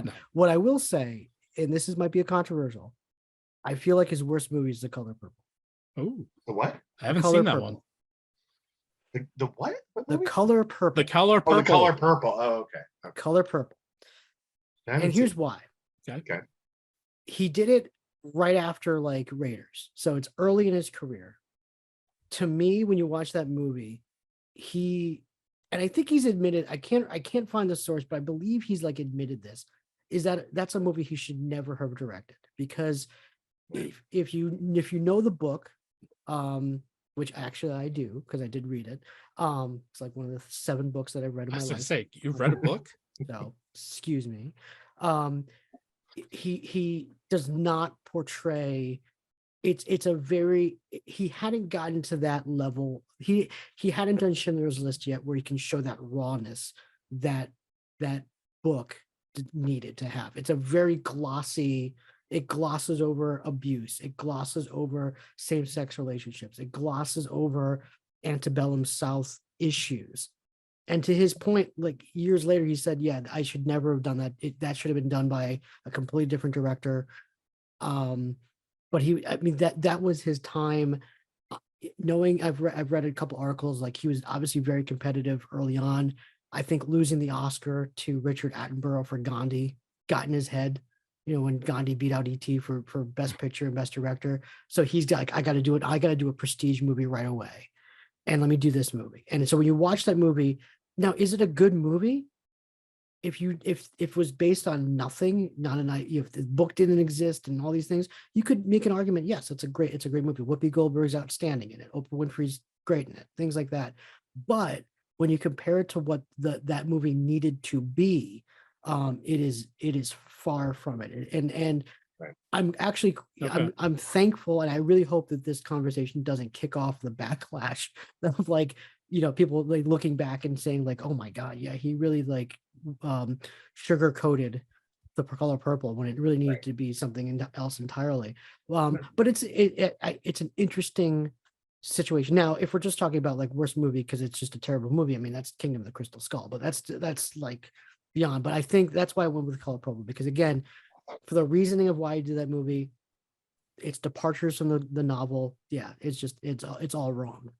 But No. what I will say, and might be a controversial, I feel like his worst movie is The Color Purple. Oh, The what? I haven't Color seen that Purple. one. The what? What The movie? Color Purple. The Color Purple. Oh, The Color Purple. Oh, okay. Color Purple. I haven't And here's seen- why. Okay. He did it right after like Raiders. So it's early in his career. To me, when you watch that movie, and I think he's admitted, I can't find the source, but I believe he's like admitted this, is that that's a movie he should never have directed. Because if you know the book, which actually I do, because I did read it. It's like one of the 7 books that I've read in my life. Say, you've read a book? So excuse me. He does not portray, it's a very, he hadn't gotten to that level. He hadn't done Schindler's List yet, where he can show that rawness that book needed to have. It's a very glossy, it glosses over abuse, it glosses over same-sex relationships, it glosses over antebellum South issues. And to his point, like years later, he said, yeah, I should never have done that. That should have been done by a completely different director. But that was his time. Knowing, I've read a couple articles, like he was obviously very competitive early on. I think losing the Oscar to Richard Attenborough for Gandhi got in his head, when Gandhi beat out E.T. for Best Picture and Best Director. So he's like, I got to do it. I got to do a prestige movie right away. And let me do this movie. And so when you watch that movie, now, is it a good movie? If it was based on nothing, if the book didn't exist and all these things, you could make an argument. Yes, it's a great movie. Whoopi Goldberg's outstanding in it. Oprah Winfrey's great in it. Things like that. But when you compare it to what that movie needed to be, it is far from it. And Right. I'm actually, Okay. I'm thankful, and I really hope that this conversation doesn't kick off the backlash of like, people like looking back and saying like, oh my God, yeah, he really like sugar coated The Color Purple when it really needed Right. to be something else entirely. But it's an interesting situation. Now, if we're just talking about like worst movie because it's just a terrible movie, I mean, that's Kingdom of the Crystal Skull, but that's like beyond. But I think that's why I went with Color Purple, because again, for the reasoning of why I did that movie, it's departures from the novel. Yeah, it's all wrong.